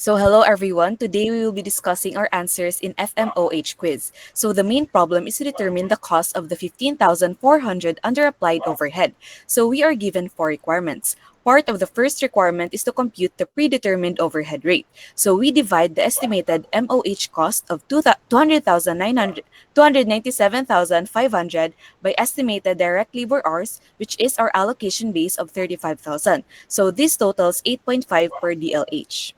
So hello everyone. Today we will be discussing our answers in FMOH quiz. So the main problem is to determine the cost of the 15,400 under applied overhead. So we are given four requirements. Part of the first requirement is to compute the predetermined overhead rate. So we divide the estimated MOH cost of 297,500 by estimated direct labor hours, which is our allocation base of 35,000. So this totals 8.5 per DLH.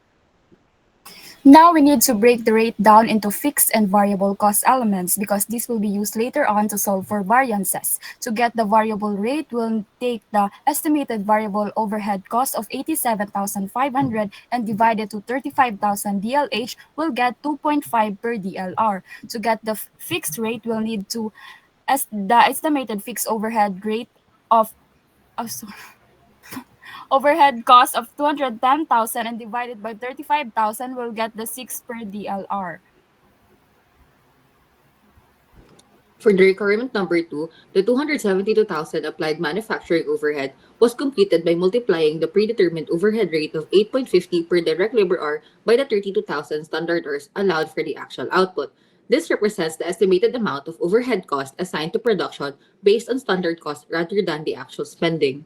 Now we need to break the rate down into fixed and variable cost elements because this will be used later on to solve for variances. To get the variable rate, we'll take the estimated variable overhead cost of 87,500 and divide it to 35,000 DLH, we'll get 2.5 per DLR. To get the fixed rate, we'll need to the estimated fixed overhead rate of sorry, overhead cost of 210,000 and divided by 35,000 will get the 6 per DLR. For the requirement number 2, the 272,000 applied manufacturing overhead was computed by multiplying the predetermined overhead rate of 8.50 per direct labor hour by the 32,000 standard hours allowed for the actual output. This represents the estimated amount of overhead cost assigned to production based on standard cost rather than the actual spending.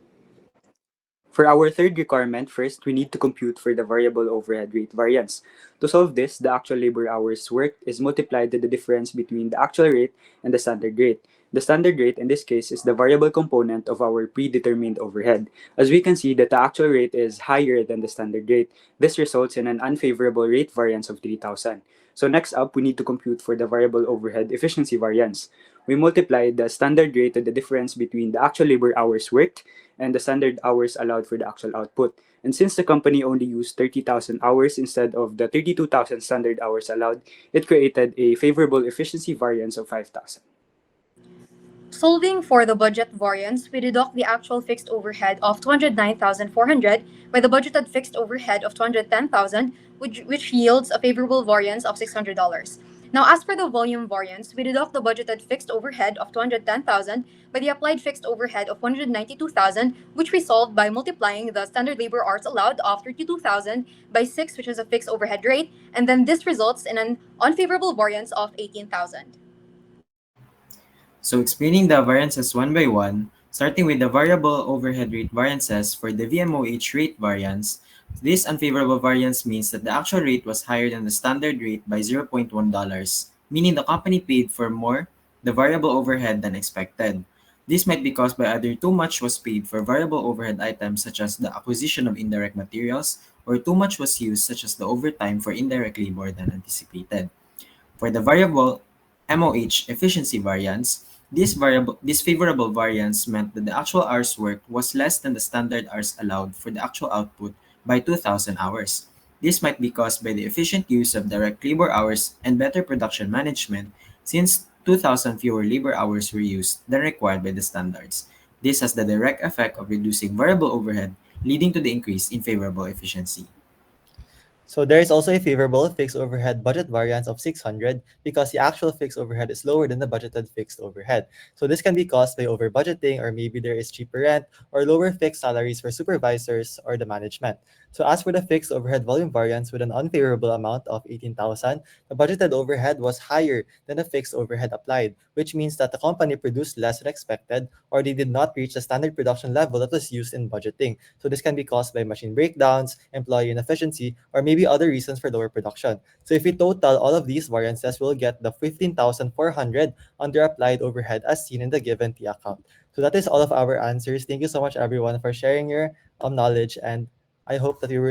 For our third requirement, first, we need to compute for the variable overhead rate variance. To solve this, the actual labor hours worked is multiplied to the difference between the actual rate and the standard rate. The standard rate in this case is the variable component of our predetermined overhead. As we can see that the actual rate is higher than the standard rate. This results in an unfavorable rate variance of 3,000. So next up, we need to compute for the variable overhead efficiency variance. We multiply the standard rate to the difference between the actual labor hours worked and the standard hours allowed for the actual output. And since the company only used 30,000 hours instead of the 32,000 standard hours allowed, it created a favorable efficiency variance of 5,000. Solving for the budget variance, we deduct the actual fixed overhead of 209,400 by the budgeted fixed overhead of 210,000, which yields a favorable variance of $600. Now, as for the volume variance, we deduct the budgeted fixed overhead of 210,000 by the applied fixed overhead of 192,000, which we solved by multiplying the standard labor hours allowed of 32,000 by 6, which is a fixed overhead rate, and then this results in an unfavorable variance of 18,000. So explaining the variances one by one, starting with the variable overhead rate variances for the VMOH rate variance, this unfavorable variance means that the actual rate was higher than the standard rate by $0.1, meaning the company paid for more the variable overhead than expected. This might be caused by either too much was paid for variable overhead items such as the acquisition of indirect materials, or too much was used such as the overtime for indirect labor than anticipated. For the variable MOH efficiency variance, this favorable variance meant that the actual hours worked was less than the standard hours allowed for the actual output by 2,000 hours. This might be caused by the efficient use of direct labor hours and better production management since 2,000 fewer labor hours were used than required by the standards. This has the direct effect of reducing variable overhead, leading to the increase in favorable efficiency. So there is also a favorable fixed overhead budget variance of 600 because the actual fixed overhead is lower than the budgeted fixed overhead. So this can be caused by over budgeting, or maybe there is cheaper rent or lower fixed salaries for supervisors or the management. So as for the fixed overhead volume variance with an unfavorable amount of 18,000, the budgeted overhead was higher than the fixed overhead applied, which means that the company produced less than expected, or they did not reach the standard production level that was used in budgeting. So this can be caused by machine breakdowns, employee inefficiency, or maybe other reasons for lower production. So if we total all of these variances, we'll get the 15,400 under applied overhead as seen in the given T account. So that is all of our answers. Thank you so much everyone for sharing your knowledge, and I hope that we were